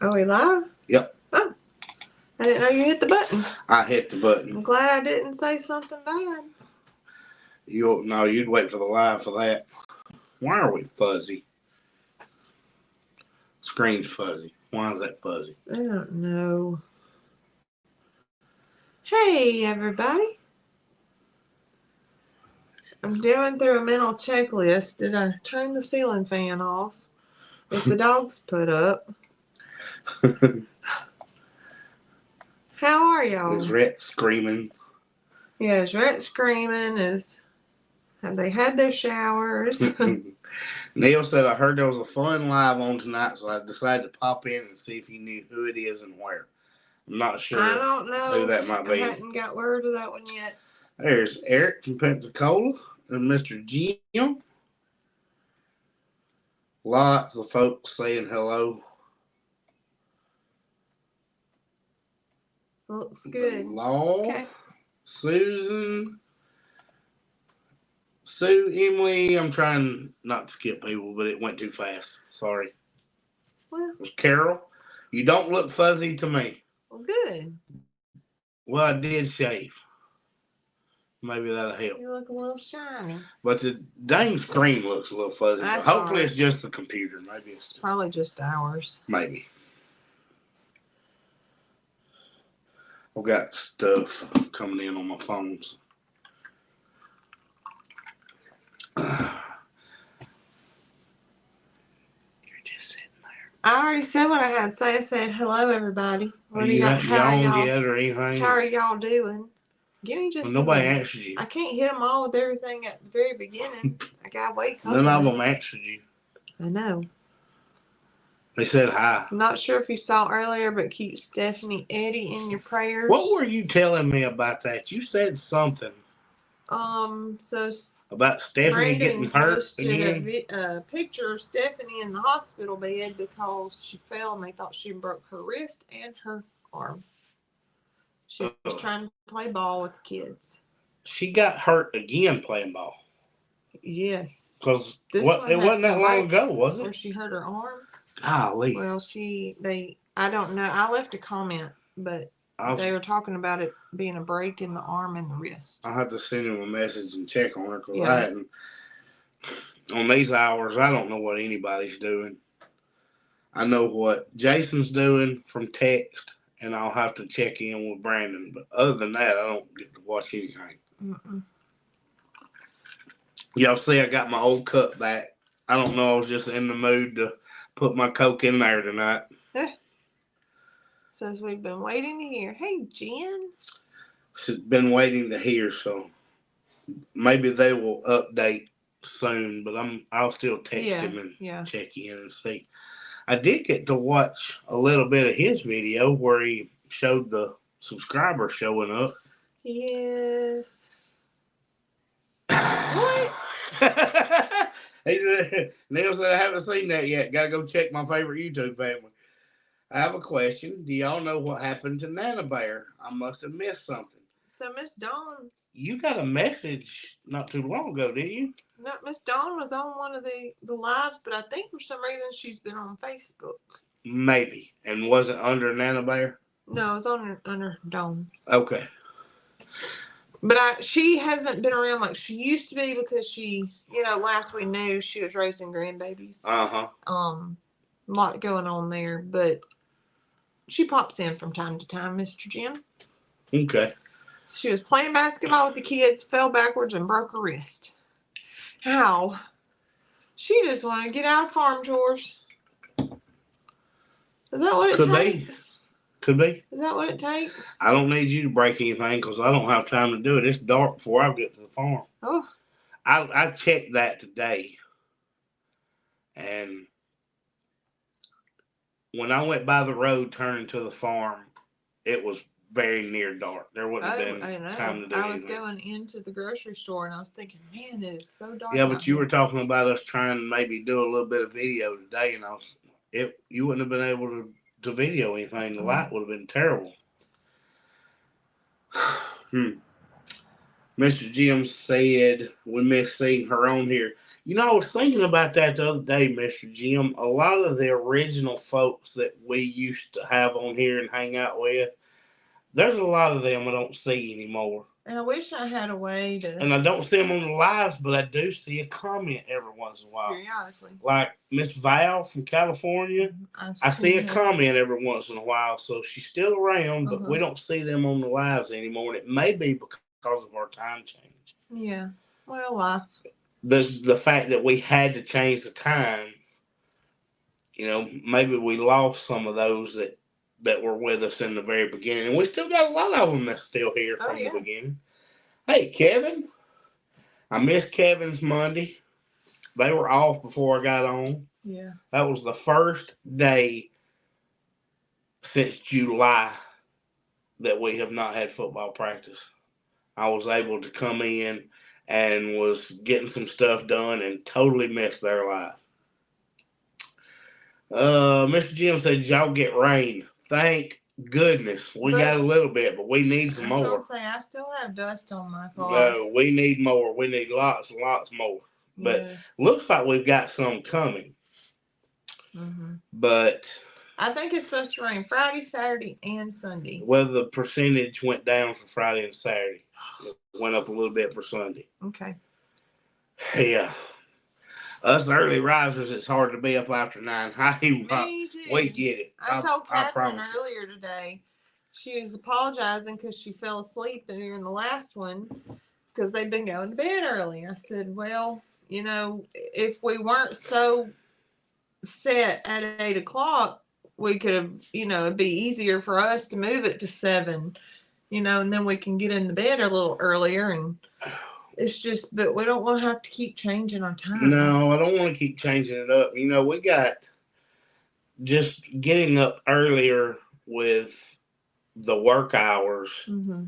Are we live? Yep. Oh, I didn't know you hit the button. I hit the button. I'm glad I didn't say something bad. You'd wait for the live for that. Why are we fuzzy? Screen's fuzzy. Why is that fuzzy? I don't know. Hey, everybody. I'm doing through a mental checklist. Did I turn the ceiling fan off? Is the dogs put up? How are y'all? Is Rhett screaming? Yeah, is Rhett screaming? Have they had their showers? Neil said, I heard there was a fun live on tonight, so I decided to pop in and see if you knew who it is and where. I'm not sure I don't know who that might be. I hadn't got word of that one yet. There's Eric from Pensacola and Mr. Jim. Lots of folks saying hello. Looks good. Law, Okay. Susan, Sue, Emily. I'm trying not to skip people, but it went too fast. Sorry. Well, It was Carol. You don't look fuzzy to me. Well, good. Well, I did shave. Maybe that'll help. You look a little shiny. But the dang screen looks a little fuzzy. That's Hopefully ours. it's just the computer. Maybe it's probably just ours. Maybe. I've got stuff coming in on my phones. You're just sitting there. I already said what I had to say. I said, hello, everybody. Are you How are y'all? yet or anything? How are y'all doing? Give me just nobody answered you. I can't hit them all with everything at the very beginning. I gotta wait. None of them answered you. I know. They said hi. I'm not sure if you saw earlier, but keep Stephanie Eddie in your prayers. What were you telling me about that? You said something. So about Stephanie Brandon getting hurt again. A picture of Stephanie in the hospital bed because she fell and they thought she broke her wrist and her arm. She was trying to play ball with the kids. She got hurt again playing ball. Yes. Because it wasn't that long ago, was it? Where she hurt her arm. Golly. Well, I don't know. I left a comment, but they were talking about it being a break in the arm and the wrist. I'll have to send him a message and check on her because I hadn't. On these hours, I don't know what anybody's doing. I know what Jason's doing from text, and I'll have to check in with Brandon. But other than that, I don't get to watch anything. Mm-mm. Y'all see, I got my old cup back. I don't know. I was just in the mood to put my Coke in there tonight. Says we've been waiting to hear. Hey, Jen. She's been waiting to hear, so maybe they will update soon. But I'll still text him and check in and see. I did get to watch a little bit of his video where he showed the subscribers showing up. Yes. What? He said, Neil said, I haven't seen that yet. Got to go check my favorite YouTube family. I have a question. Do y'all know what happened to Nana Bear? I must have missed something. So Miss Dawn. You got a message not too long ago, didn't you? No, Miss Dawn was on one of the lives, but I think for some reason she's been on Facebook. Maybe. And was it under Nana Bear? No, it was under Dawn. Okay. But she hasn't been around like she used to be because she, last we knew she was raising grandbabies. Uh-huh. A lot going on there, but she pops in from time to time, Mr. Jim. Okay. She was playing basketball with the kids, fell backwards, and broke her wrist. How? She just wanted to get out of farm chores. Is that what it takes? Could be. Is that what it takes? I don't need you to break anything because I don't have time to do it. It's dark before I get to the farm. Oh. I checked that today. And when I went by the road turning to the farm, it was very near dark. There wouldn't have been time to do anything. I was going into the grocery store and I was thinking, man, it is so dark. Yeah, but you were talking about us trying to maybe do a little bit of video today, and you wouldn't have been able to video anything. The light would have been terrible. Mr. Jim said we miss seeing her on here. You know, I was thinking about that the other day, Mr. Jim. A lot of the original folks that we used to have on here and hang out with, there's a lot of them I don't see anymore. And I wish I had a way to. And I don't see them on the lives, but I do see a comment every once in a while. Periodically. Like Miss Val from California. I see a comment every once in a while, so she's still around, but we don't see them on the lives anymore. And it may be because of our time change. Yeah. Well, life. There's the fact that we had to change the time. You know, maybe we lost some of those that were with us in the very beginning. And we still got a lot of them that's still here from the beginning. Hey, Kevin. I missed Kevin's Monday. They were off before I got on. Yeah. That was the first day since July that we have not had football practice. I was able to come in and was getting some stuff done and totally missed their life. Mr. Jim said, did y'all get rain? Thank goodness. We got a little bit, but we need some more. I still have dust on my car. No, we need more. We need lots and lots more. But looks like we've got some coming. Mm-hmm. But I think it's supposed to rain Friday, Saturday, and Sunday. Well, the percentage went down for Friday and Saturday. It went up a little bit for Sunday. Okay. Yeah. Us early risers, it's hard to be up after 9. Me too. We get it. I told Catherine earlier today. She was apologizing because she fell asleep during the last one because they've been going to bed early. I said, well, you know, if we weren't so set at 8 o'clock, we could have, you know, it'd be easier for us to move it to 7, you know, and then we can get in the bed a little earlier. And it's just, but we don't want to have to keep changing our time. No, I don't want to keep changing it up. You know, we got just getting up earlier with the work hours. Mm-hmm.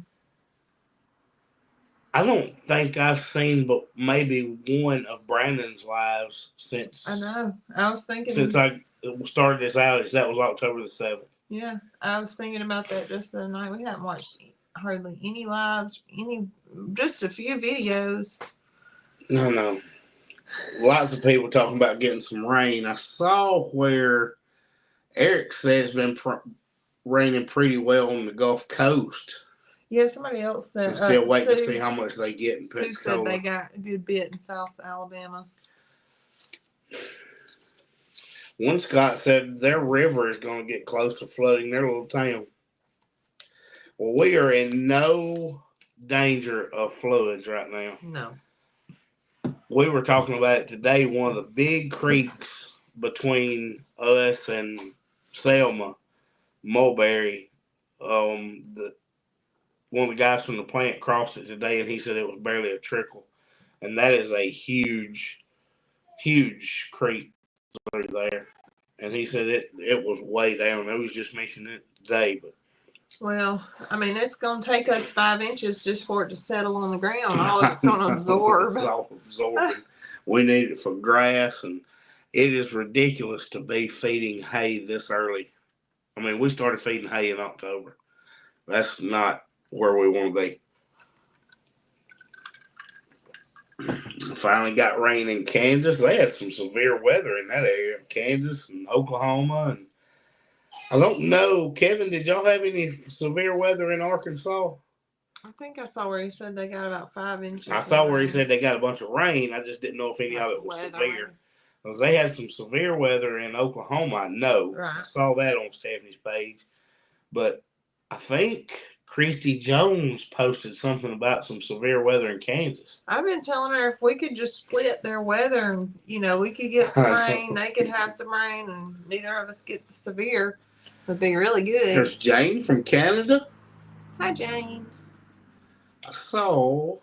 I don't think I've seen but maybe one of Brandon's lives since. I know. I was thinking. Since I started this outage, that was October the 7th. Yeah, I was thinking about that just the other night. We haven't watched hardly any lives, just a few videos. No. Lots of people talking about getting some rain. I saw where Eric says it's been raining pretty well on the Gulf Coast. Yeah, somebody else said. I'm still waiting to see how much they get in Pensacola. Sue said they got a good bit in South Alabama. One Scott said their river is going to get close to flooding their little town. Well, we are in no danger of floods right now. No. We were talking about it today. One of the big creeks between us and Selma, Mulberry, one of the guys from the plant crossed it today, and he said it was barely a trickle. And that is a huge, huge creek through there. And he said it was way down. I was just mentioning it today. But well, I mean, it's going to take us 5 inches just for it to settle on the ground. All it's going to absorb. It's all absorbing. We need it for grass, and it is ridiculous to be feeding hay this early. I mean, we started feeding hay in October. That's not where we want to be. Finally got rain in Kansas. They had some severe weather in that area, Kansas and Oklahoma. And I don't know, Kevin, did y'all have any severe weather in Arkansas? I think I saw where he said they got about 5 inches. I saw where he said they got a bunch of rain. I just didn't know if any of it was severe. Because they had some severe weather in Oklahoma, I know. Right. I saw that on Stephanie's page. But I think Christy Jones posted something about some severe weather in Kansas. I've been telling her if we could just split their weather and, you know, we could get some rain, they could have some rain, and neither of us get the severe. Would be really good. There's Jane from Canada. Hi, Jane. I saw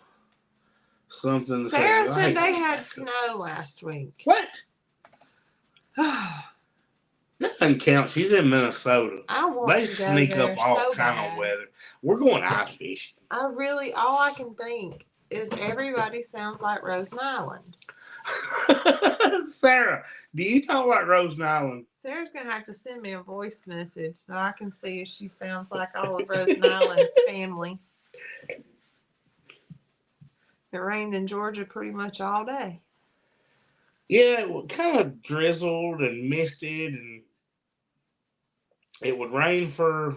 something. Sarah said they had snow last week. What? That doesn't count. She's in Minnesota. I want they to sneak go there up all so kind bad. of weather. We're going ice fishing. All I can think is everybody sounds like Rosen Island. Sarah, do you talk like Rosen Island? Sarah's going to have to send me a voice message so I can see if she sounds like all of Rosen Island's family. It rained in Georgia pretty much all day. Yeah, it kind of drizzled and misted, and it would rain for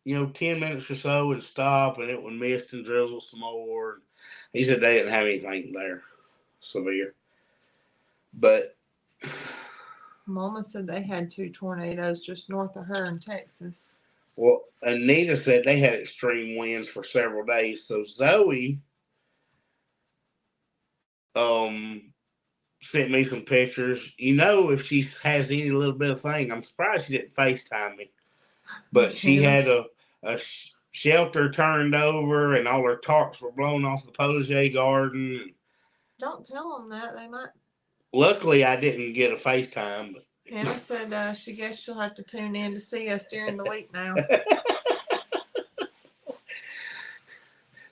10 minutes or so and stop, and it would mist and drizzle some more. He said they didn't have anything there severe, but Mama said they had 2 tornadoes just north of her in Texas. Well, Anita said they had extreme winds for several days. So Zoe sent me some pictures. If she has any little bit of thing, I'm surprised she didn't FaceTime me. But she had a shelter turned over, and all her tarps were blown off the potager garden. Don't tell them that. They might. Luckily, I didn't get a FaceTime. But Hannah said she guess she'll have to tune in to see us during the week now.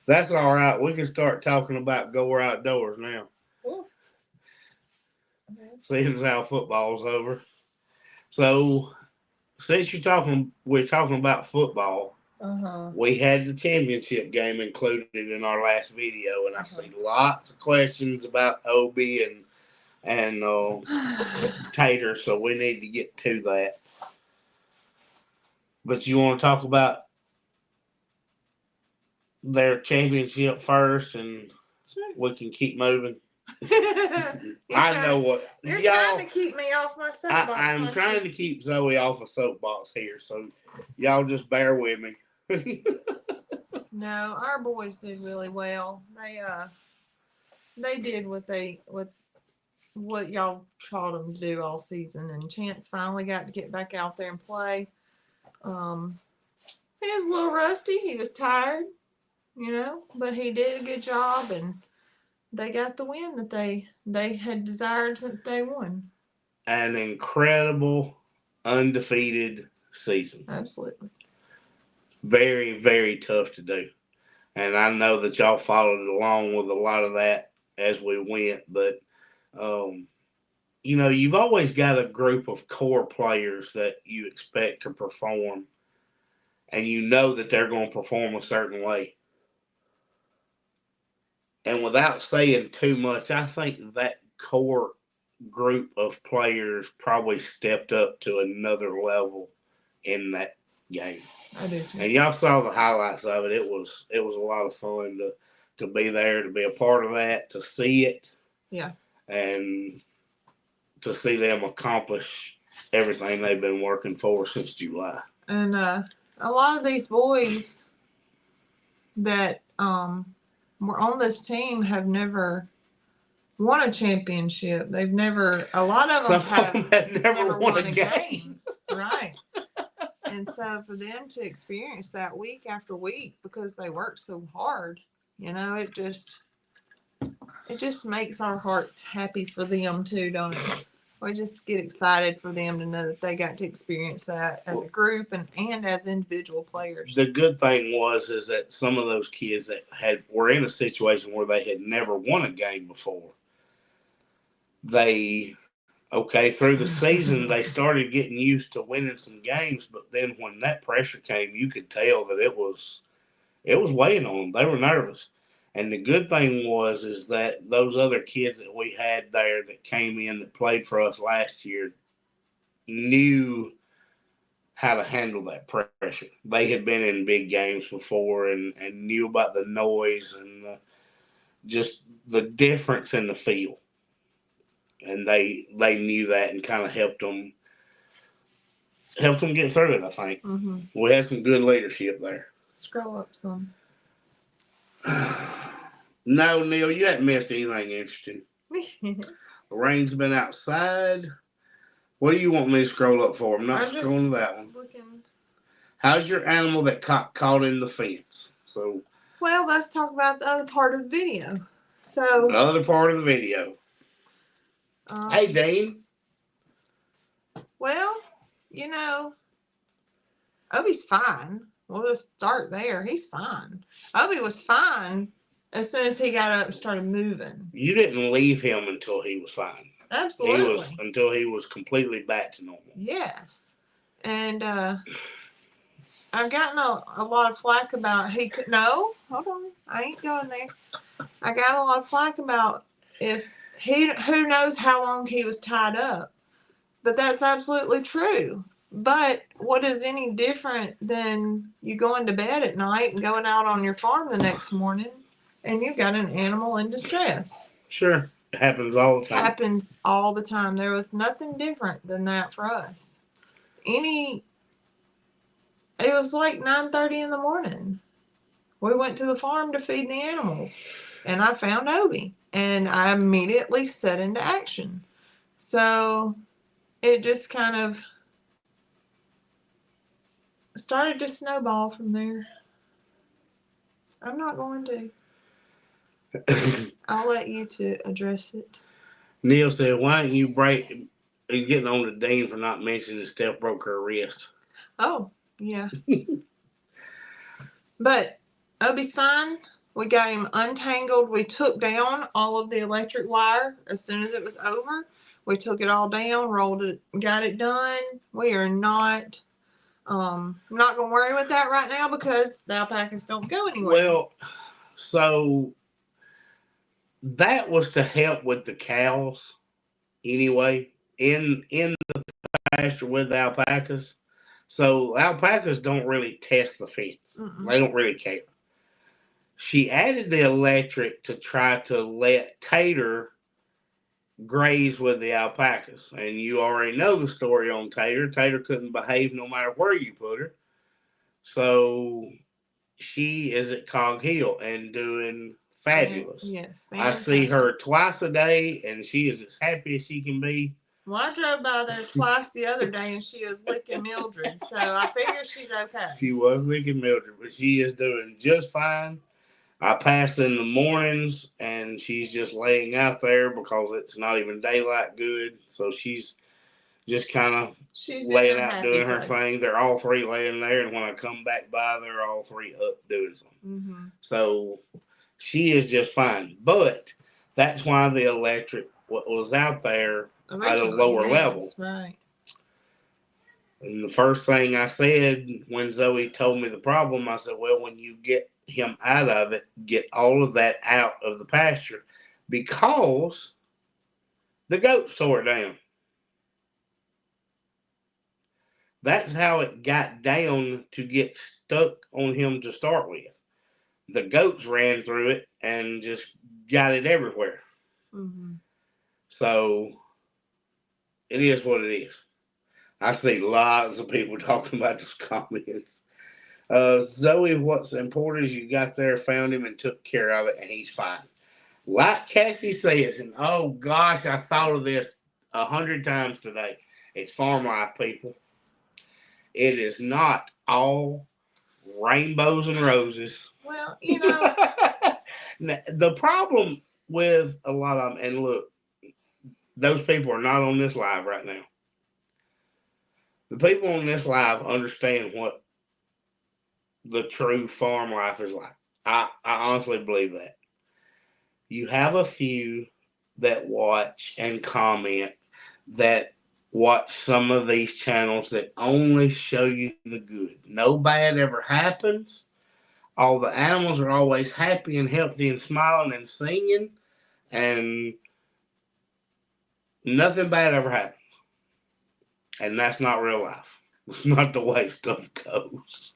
That's all right. We can start talking about Gore Outdoors now. Ooh. Seeing as how football's over. So, since we're talking about football, we had the championship game included in our last video, and I see lots of questions about Obi and Tater, so we need to get to that. But you want to talk about their championship first, and we can keep moving. I know what you're trying to keep me off my soapbox. I'm trying to keep Zoe off a soapbox here, so y'all just bear with me. No, our boys did really well. They did what y'all taught them to do all season, and Chance finally got to get back out there and play. He was a little rusty. He was tired, but he did a good job, and they got the win that they had desired since day one. An incredible, undefeated season. Absolutely. Very, very tough to do. And I know that y'all followed along with a lot of that as we went, but you've always got a group of core players that you expect to perform, and you know that they're going to perform a certain way. And without saying too much, I think that core group of players probably stepped up to another level in that game. I do too. And y'all saw the highlights of it. It was a lot of fun to be there, to be a part of that, to see it. Yeah. And to see them accomplish everything they've been working for since July. And a lot of these boys that were on this team have never won a championship. A lot of them have never won a game. Right. And so for them to experience that week after week because they worked so hard, it just makes our hearts happy for them too, don't it? We just get excited for them to know that they got to experience that as a group and as individual players. The good thing is that some of those kids that were in a situation where they had never won a game before, through the season, they started getting used to winning some games, but then when that pressure came, you could tell that it was weighing on them. They were nervous. And the good thing is that those other kids that we had there that came in that played for us last year knew how to handle that pressure. They had been in big games before and knew about the noise and just the difference in the feel. And they knew that and kind of helped them get through it, I think. Mm-hmm. We had some good leadership there. Scroll up some. No, Neil, you haven't missed anything interesting. The rain's been outside. What do you want me to scroll up for? I'm not scrolling that one. Looking. How's your animal that caught in the fence? Well, let's talk about the other part of the video. The other part of the video. Hey, Dean. Well, Obi's fine. We'll just start there. He's fine. Obi was fine as soon as he got up and started moving. You didn't leave him until he was fine. Absolutely. Until he was completely back to normal. Yes. And I've gotten a lot of flack about no, hold on. I ain't going there. I got a lot of flack about if who knows how long he was tied up. But that's absolutely true. But what is any different than you going to bed at night and going out on your farm the next morning and you got an animal in distress? Sure. It happens all the time. Happens all the time. There was nothing different than that for us. It was like 9:30 in the morning. We went to the farm to feed the animals and I found Obi and I immediately set into action. So it just kind of started to snowball from there. I'm not going to. I'll let you to address it. Neil said, why don't you break... He's getting on to Dean for not mentioning that Steph broke her wrist. Oh, yeah. But Obi's fine. We got him untangled. We took down all of the electric wire as soon as it was over. We took it all down, rolled it, got it done. We are not going to worry with that right now because the alpacas don't go anywhere. Well, so that was to help with the cows anyway in the pasture with the alpacas. So alpacas don't really test the fence. Mm-mm. They don't really care. She added the electric to try to let Tater graze with the alpacas. And you already know the story on Tater. Tater couldn't behave no matter where you put her. So she is at Cog Hill and doing fabulous. Yes, fantastic. I see her twice a day and she is as happy as she can be. Well, I drove by there twice the other day and she was licking Mildred, so I figure she's okay. She was licking Mildred, but she is doing just fine. I passed in the mornings and she's just laying out there because it's not even daylight good. So she's just kind of laying out doing her thing. They're all three laying there, and when I come back by, they're all three up doing something. Mm-hmm. So she is just fine. But that's why the electric was out there at a lower level. Right. And the first thing I said when Zoe told me the problem, I said, well, when you get him out of it, get all of that out of the pasture because the goats tore it down. That's how it got down to get stuck on him to start with. The goats ran through it and just got it everywhere. Mm-hmm. So it is what it is. I see lots of people talking about those comments. Zoe, what's important is you got there, found him, and took care of it, and he's fine. Like Cassie says, and oh gosh, I thought of this 100 times today. It's farm life, people. It is not all rainbows and roses. Well, you know. The problem with a lot of them, and look, those people are not on this live right now. The people on this live understand what the true farm life is like. I honestly believe that. You have a few that watch and comment that watch some of these channels that only show you the good. No bad ever happens. All the animals are always happy and healthy and smiling and singing, and nothing bad ever happens. And that's not real life. It's not the way stuff goes.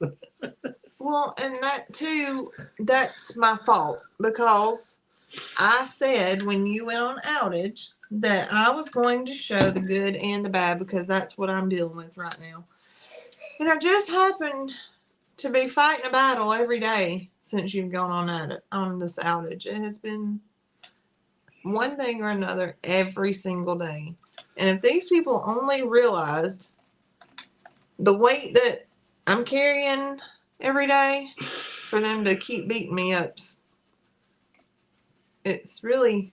Well, and that too, that's my fault because I said when you went on outage that I was going to show the good and the bad because that's what I'm dealing with right now. And I just happened to be fighting a battle every day since you've gone on this outage. It has been one thing or another every single day. And if these people only realized the weight that I'm carrying every day for them to keep beating me up, it's really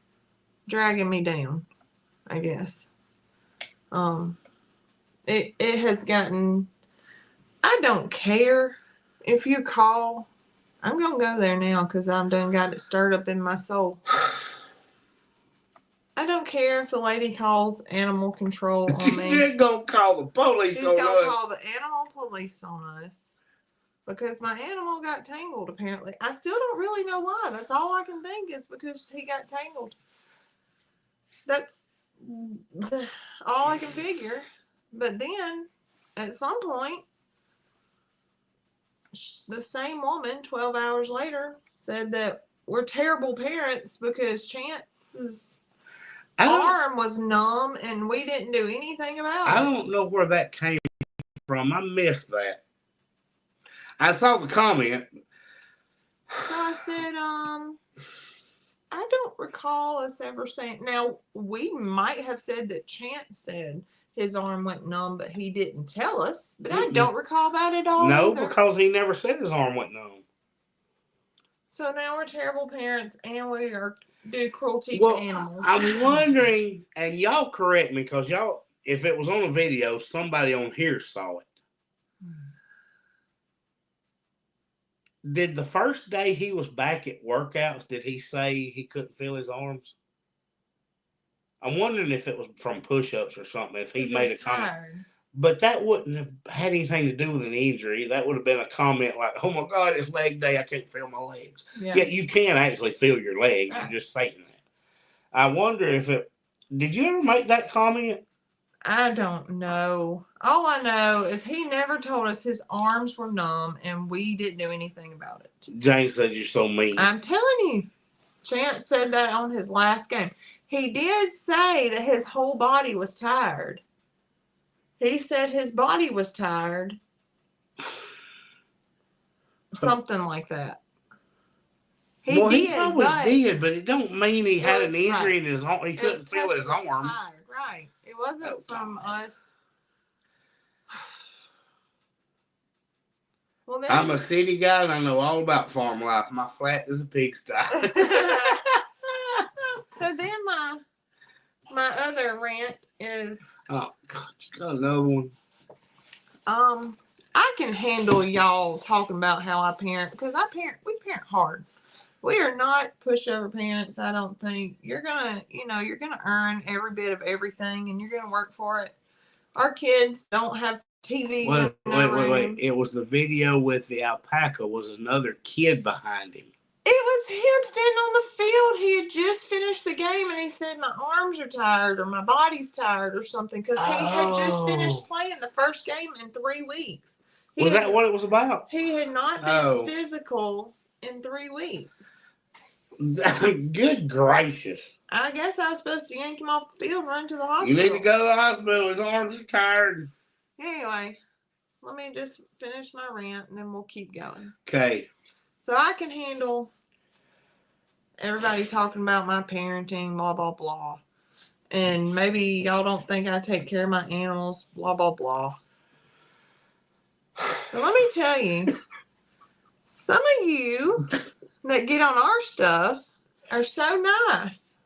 dragging me down, I guess. It has gotten, I don't care if you call. I'm going to go there now because I'm done got it stirred up in my soul. I don't care if the lady calls animal control on me. She's going to call the police on us. She's going to call the animal police on us. because my animal got tangled, apparently. I still don't really know why. That's all I can think is because he got tangled. That's all I can figure. But then, at some point, the same woman, 12 hours later, said that we're terrible parents because Chance's arm was numb and we didn't do anything about it. I don't know where that came from. I missed that. I saw the comment. So I said, I don't recall us ever saying. Now, we might have said that Chance said his arm went numb, but he didn't tell us. But I don't recall that at all. No, either. Because he never said his arm went numb. So now we're terrible parents and we do cruelty to animals. I'm wondering, and y'all correct me, because y'all, if it was on a video, somebody on here saw it. Did the first day he was back at workouts, did he say he couldn't feel his arms? I'm wondering if it was from push-ups or something, if he made a comment. Tired. But that wouldn't have had anything to do with an injury. That would have been a comment like, oh my God, it's leg day, I can't feel my legs. Yeah, you can actually feel your legs. Right. You're just saying that. I wonder if it... Did you ever make that comment? I don't know. All I know is he never told us his arms were numb and we didn't do anything about it. Jane said you're so mean. I'm telling you. Chance said that on his last game. He did say that his whole body was tired. He said his body was tired. Something like that. He probably did, but it don't mean he had an injury in his arm. He couldn't feel his arms. Tired. Right. It wasn't from us. Well, then, I'm a city guy and I know all about farm life. My flat is a pigsty. So then my other rant is... Oh, God, you got another one? I can handle y'all talking about how I parent, because we parent hard. We are not pushover parents, I don't think. You're gonna earn every bit of everything and you're gonna work for it. Our kids don't have TVs in their room. Wait. It was the video with the alpaca, was another kid behind him. It was him standing on the field. He had just finished the game and he said, my arms are tired or my body's tired or something, because he had just finished playing the first game in 3 weeks. Was that what it was about? He had not been physical in 3 weeks. Good gracious. I guess I was supposed to yank him off the field and run to the hospital. You need to go to the hospital. His arms are tired. Anyway, let me just finish my rant and then we'll keep going. Okay. So I can handle everybody talking about my parenting, blah, blah, blah. And maybe y'all don't think I take care of my animals, blah, blah, blah. But let me tell you, some of you that get on our stuff are so nice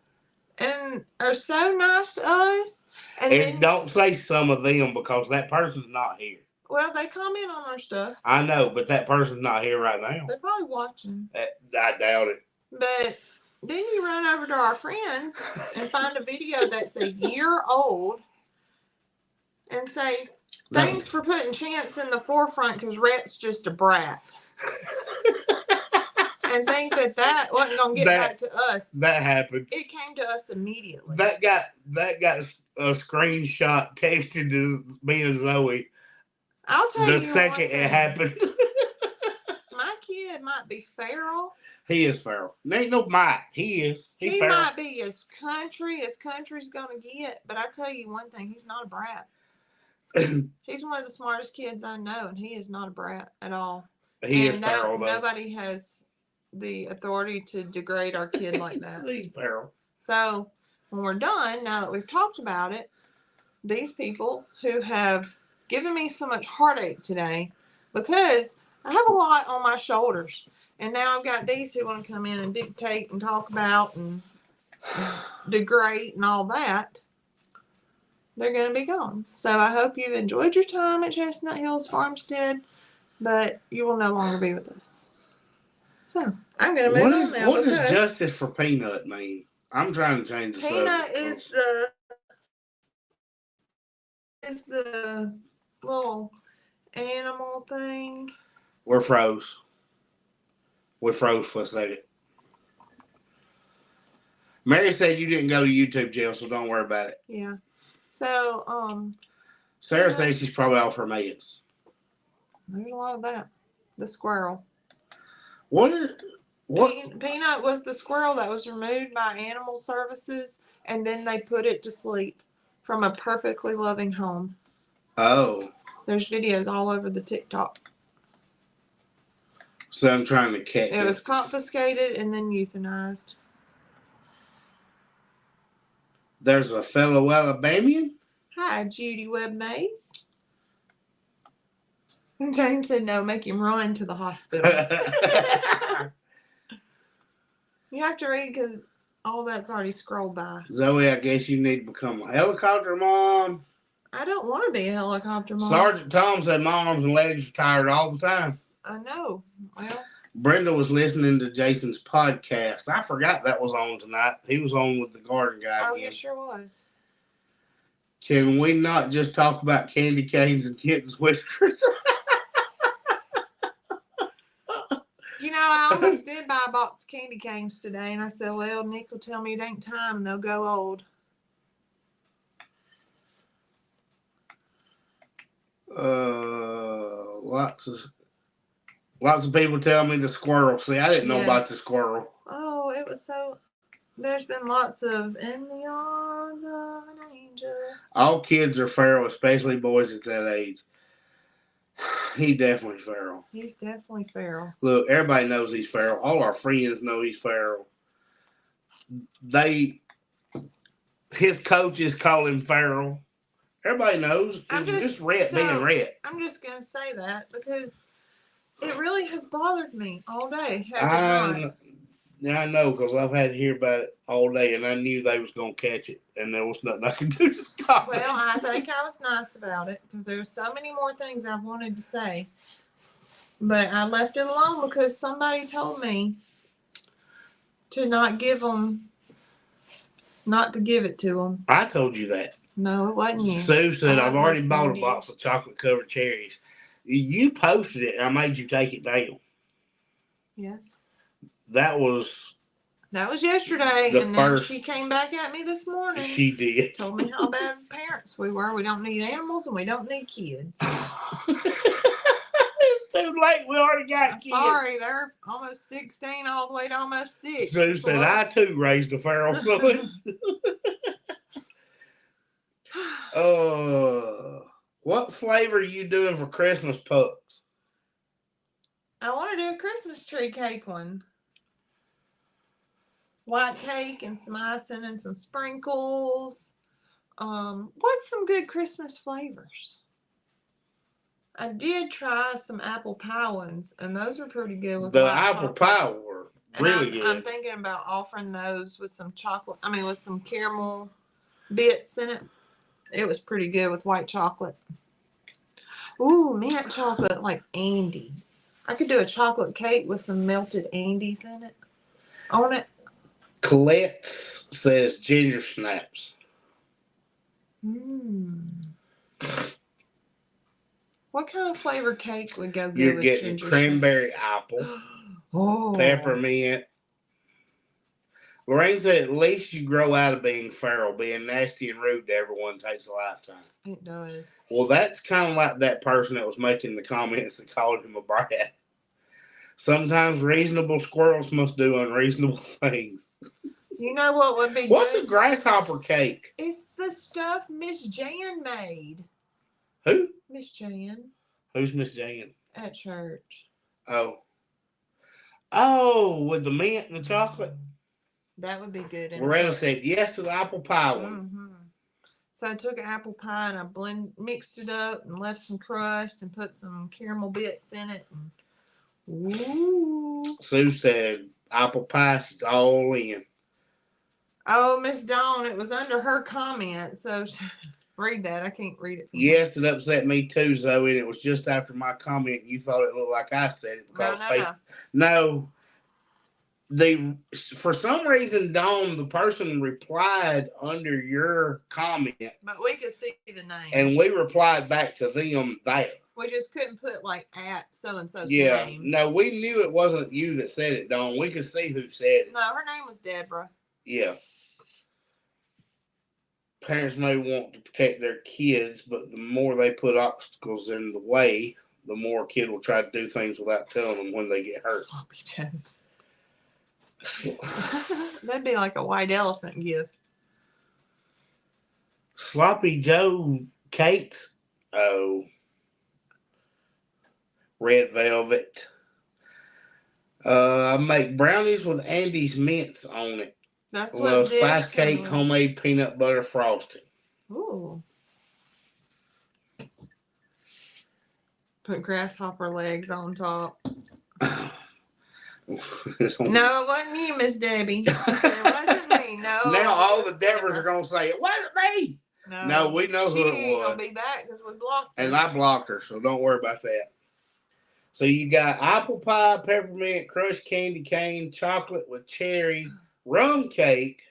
and are so nice to us. And then, don't say some of them, because that person's not here. Well, they comment on our stuff. I know, but that person's not here right now. They're probably watching. I doubt it. But then you run over to our friends and find a video that's a year old and say, thanks for putting Chance in the forefront because Rhett's just a brat. And think that wasn't going to get back to us. That happened. It came to us immediately. That got a screenshot texted to me and Zoe. I'll tell you the second it happened. My kid might be feral. He is feral. There ain't no might. He is. He might be as country's going to get. But I tell you one thing, he's not a brat. He's one of the smartest kids I know, and he is not a brat at all. He is feral, though. Nobody has the authority to degrade our kid like that. He's feral. So when we're done, now that we've talked about it, these people who have given me so much heartache today, because I have a lot on my shoulders, and now I've got these who want to come in and dictate and talk about and degrade and all that. They're going to be gone. So I hope you've enjoyed your time at Chestnut Hills Farmstead, but you will no longer be with us. So I'm going to move on now. What does justice for Peanut mean? I'm trying to change the subject. Peanut is the little animal thing. We're froze. We froze for a second. Mary said you didn't go to YouTube jail, so don't worry about it. Yeah. So, Sarah says she's probably off her meds. There's a lot of that. The squirrel. What? Peanut was the squirrel that was removed by animal services, and then they put it to sleep from a perfectly loving home. Oh. There's videos all over the TikTok. So I'm trying to catch it. It was confiscated and then euthanized. There's a fellow Alabamian? Hi, Judy Webb Mays. And Jane said, no, make him run to the hospital. You have to read because all that's already scrolled by. Zoe, I guess you need to become a helicopter mom. I don't want to be a helicopter mom. Sergeant Tom said my arms and legs are tired all the time. I know. Well, Brenda was listening to Jason's podcast. I forgot that was on tonight. He was on with the garden guy again. Oh, he sure was. Can we not just talk about candy canes and kittens' whiskers? You know, I almost did buy a box of candy canes today, and I said, well, Nick will tell me it ain't time, and they'll go old. Lots of people tell me the squirrel. See, I didn't know about the squirrel. Oh, it was so... There's been lots of in the arms of an angel. All kids are feral, especially boys at that age. He's definitely feral. He's definitely feral. Look, everybody knows he's feral. All our friends know he's feral. His coaches call him feral. Everybody knows. It's just Rhett being Rhett. I'm just going to say that because it really has bothered me all day. Has I know because I've had to hear about it all day, and I knew they was going to catch it, and there was nothing I could do to stop it. Well, I think I was nice about it because there were so many more things I wanted to say. But I left it alone because somebody told me to not to give it to them. I told you that. No, it wasn't you. Sue said, I've already bought a box of chocolate-covered cherries. You posted it, and I made you take it down. Yes. That was yesterday, and then she came back at me this morning. She did. Told me how bad parents we were. We don't need animals, and we don't need kids. It's too late. We already got kids. Sorry, they're almost 16, all the way to almost 6. Sue said, I too raised a feral son. What flavor are you doing for Christmas pucks? I want to do a Christmas tree cake one. White cake and some icing and some sprinkles. What's some good Christmas flavors? I did try some apple pie ones, and those were pretty good with the white apple chocolate. Pie were really good. I'm thinking about offering those with some with some caramel bits in it. It was pretty good with white chocolate. Ooh, mint chocolate like Andes. I could do a chocolate cake with some melted Andes in it. On it. Colette says ginger snaps. What kind of flavor cake would go good You're with getting ginger cranberry snaps? apple, peppermint. Lorraine said, at least you grow out of being feral. Being nasty and rude to everyone takes a lifetime. It does. Well, that's kind of like that person that was making the comments that called him a brat. Sometimes reasonable squirrels must do unreasonable things. You know what would be What's good? a grasshopper cake? It's the stuff Miss Jan made. Who? Miss Jan. Who's Miss Jan? At church. Oh, with the mint and the chocolate? That would be good. Loretta said yes to the apple pie one. Mm-hmm. So I took an apple pie and I mixed it up and left some crust and put some caramel bits in it. Ooh. Sue said apple pie, she's all in. Oh, Miss Dawn, it was under her comment. So read that. I can't read it. Yes, it upset me too, Zoe. And it was just after my comment. You thought it looked like I said it. No. For some reason, Dawn, the person replied under your comment. But we could see the name. And we replied back to them there. We just couldn't put like at so and so's Yeah. name. No, we knew it wasn't you that said it, Dawn. We could see who said it. No, her name was Deborah. Yeah. Parents may want to protect their kids, but the more they put obstacles in the way, the more a kid will try to do things without telling them when they get hurt. Sloppy Joes. That'd be like a white elephant gift. Sloppy Joe cakes. Oh. Red velvet. I make brownies with Andy's mints on it. That's what this spice cake, homemade peanut butter frosting. Ooh. Put grasshopper legs on top. No, it wasn't you, Miss Debbie. She said it wasn't me. No. Now all the Deborahs are going to say, it wasn't me. No, we know who it was. She ain't going to be back because we blocked her. And I blocked her, so don't worry about that. So you got apple pie, peppermint, crushed candy cane, chocolate with cherry, rum cake.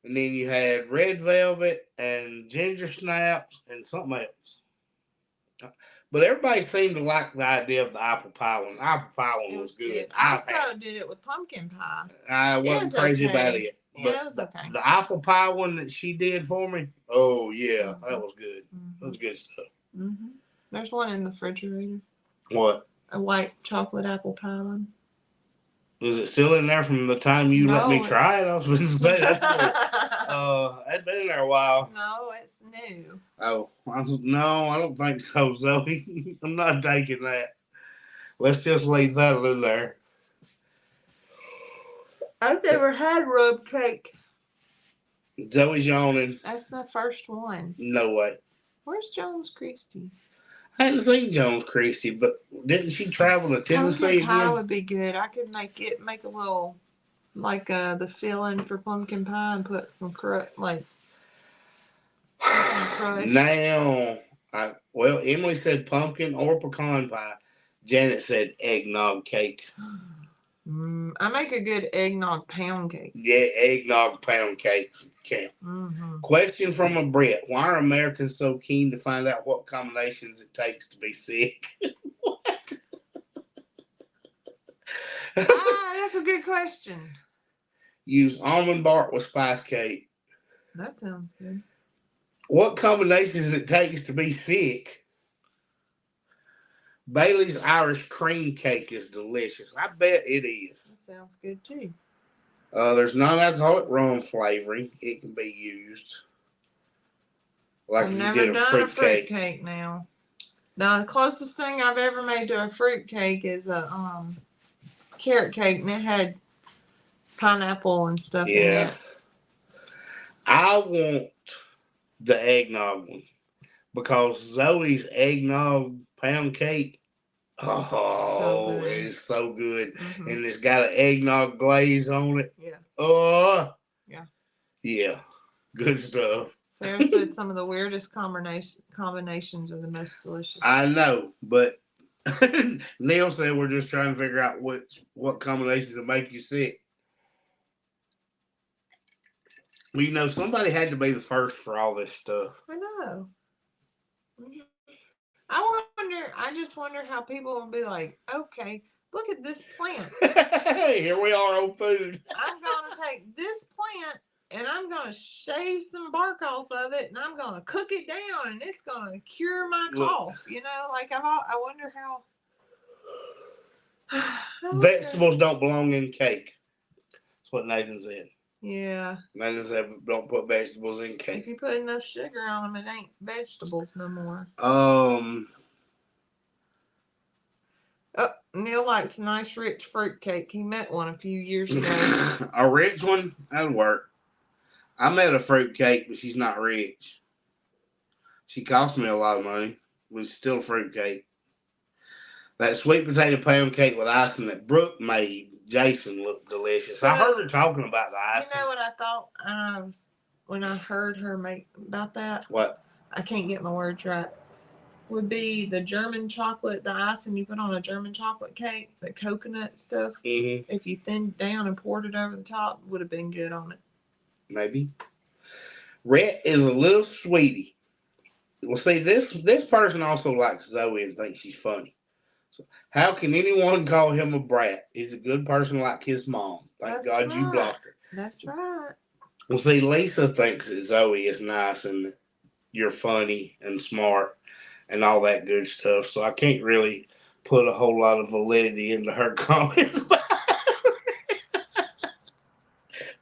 And then you had red velvet and ginger snaps and something else. But everybody seemed to like the idea of the apple pie one. The apple pie one was good. I also did it with pumpkin pie. I wasn't crazy about it. Yeah, it was okay. The apple pie one that she did for me, oh, yeah, that was good. That was good stuff. Mm-hmm. There's one in the refrigerator. What? A white chocolate apple pie one. Is it still in there from the time you let me try it? I was going to say that's it's been in there a while. No, it's new. Oh, no, I don't think so, Zoe. I'm not taking that. Let's just leave that in there. I've never had rum cake. Zoe's yawning. That's the first one. No way. Where's Jones Christie? I hadn't seen Jones Christie, but didn't she travel to Tennessee? Pumpkin pie would be good. I could make a little, like the filling for pumpkin pie and put some crust. Now, Emily said pumpkin or pecan pie. Janet said eggnog cake. I make a good eggnog pound cake. Yeah, eggnog pound cakes count. Mm-hmm. Question from a Brett. Why are Americans so keen to find out what combinations it takes to be sick? What? That's a good question. Use almond bark with spice cake. That sounds good. What combinations it takes to be sick? Bailey's Irish cream cake is delicious. I bet it is. That sounds good too. There's non-alcoholic rum flavoring. It can be used. I've never done a fruit cake now. The closest thing I've ever made to a fruit cake is a carrot cake, and it had pineapple and stuff in it. I want the eggnog one because Zoe's eggnog pound cake, it is so good. Mm-hmm. And it's got an eggnog glaze on it. Yeah. Yeah. Good stuff. Sarah said some of the weirdest combinations are the most delicious. I know, but Neil said we're just trying to figure out what combinations will make you sick. Well, somebody had to be the first for all this stuff. I know. I just wonder how people will be like, okay, look at this plant. Here we are on food. I'm going to take this plant and I'm going to shave some bark off of it and I'm going to cook it down and it's going to cure my cough. I wonder how. Vegetables don't belong in cake. That's what Nathan said. Yeah. Nathan said don't put vegetables in cake. If you put enough sugar on them, it ain't vegetables no more. Neil likes a nice rich fruit cake. He met one a few years ago. A rich one? That'd work. I met a fruit cake, but she's not rich. She cost me a lot of money, but it's still a fruit cake. That sweet potato pound cake with icing that Brooke made, Jason, looked delicious. So, I heard her talking about the icing. You know what I thought when I heard her make about that? What? I can't get my words right. Would be the German chocolate, the icing you put on a German chocolate cake, the coconut stuff. Mm-hmm. If you thinned it down and poured it over the top, would have been good on it. Maybe. Rhett is a little sweetie. Well, see, this person also likes Zoe and thinks she's funny. So, how can anyone call him a brat? He's a good person like his mom. Thank God you blocked her. That's right. Well, see, Lisa thinks that Zoe is nice and that you're funny and smart and all that good stuff. So I can't really put a whole lot of validity into her comments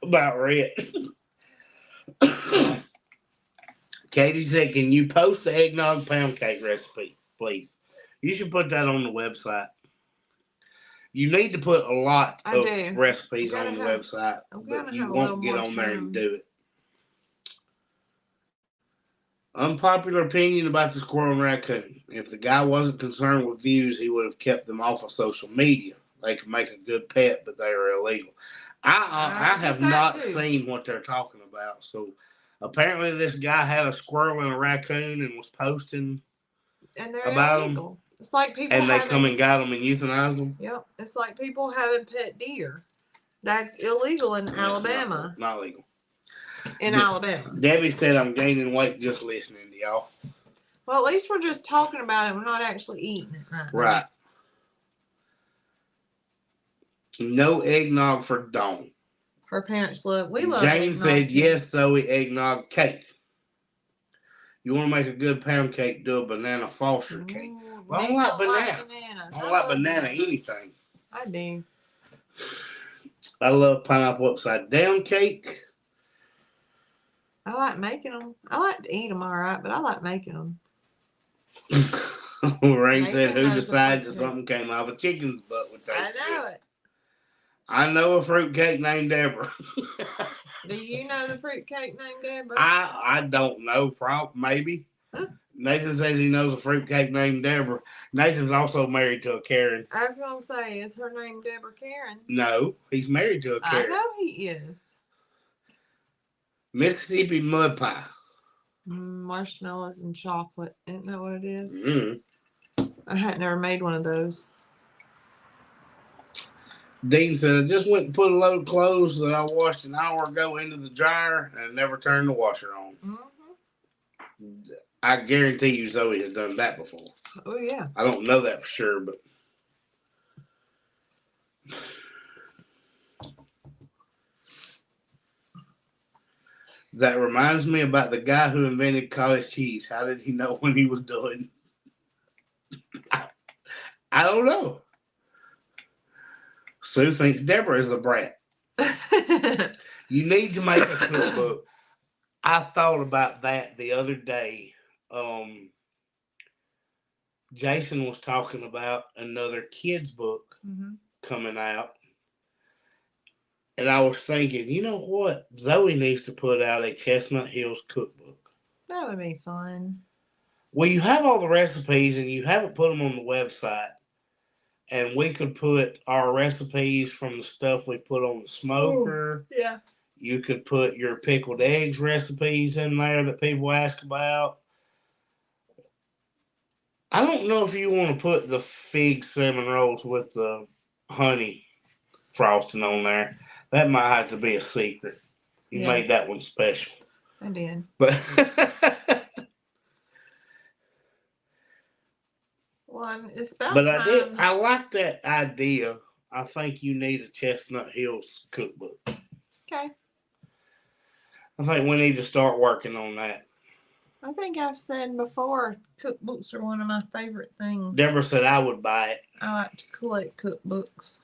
about Red. Katie said, "Can you post the eggnog pound cake recipe, please? You should put that on the website. You need to put a lot of recipes on the website, but you won't get on there and do it." Unpopular opinion about the squirrel and raccoon. If the guy wasn't concerned with views, he would have kept them off of social media. They can make a good pet, but they are illegal. I have not seen what they're talking about. So apparently this guy had a squirrel and a raccoon and was posting about illegal. Them. It's like people and they come and got them and euthanized them. Yep. It's like people having pet deer. That's illegal in Alabama. Not legal. In Alabama. Debbie said I'm gaining weight just listening to y'all. Well, at least we're just talking about it. We're not actually eating it right now. Right. No eggnog for Dawn. Her parents love. We love. Jane said yes, Zoe, eggnog cake. You want to make a good pound cake? Do a banana Foster cake. Well, I don't like banana. I don't like banana anything. I do. I love pineapple upside down cake. I like making them. I like to eat them all right, but I like making them. Rain said, "Who decided that something came out of a chicken's butt would taste good?" I know it. I know a fruitcake named Deborah. Do you know the fruitcake named Deborah? I don't know. Maybe. Huh? Nathan says he knows a fruitcake named Deborah. Nathan's also married to a Karen. I was going to say, is her name Deborah Karen? No, he's married to a Karen. I know he is. Mississippi mud pie. Marshmallows and chocolate. Isn't that what it is? Mm-hmm. I had never made one of those. Dean said, "I just went and put a load of clothes that I washed an hour ago into the dryer and never turned the washer on." Mm-hmm. I guarantee you Zoe has done that before. Oh, yeah. I don't know that for sure, but... That reminds me about the guy who invented cottage cheese. How did he know when he was doing? I don't know. Sue thinks Deborah is a brat. You need to make a cookbook. I thought about that the other day. Jason was talking about another kid's book coming out. And I was thinking, you know what? Zoe needs to put out a Chestnut Hills cookbook. That would be fun. Well, you have all the recipes and you haven't put them on the website. And we could put our recipes from the stuff we put on the smoker. Ooh, yeah. You could put your pickled eggs recipes in there that people ask about. I don't know if you want to put the fig cinnamon rolls with the honey frosting on there. That might have to be a secret. You made that one special. I did. But well, it's about time. I like that idea. I think you need a Chestnut Hills cookbook. Okay. I think we need to start working on that. I think I've said before, cookbooks are one of my favorite things. Deborah said I would buy it. I like to collect cookbooks.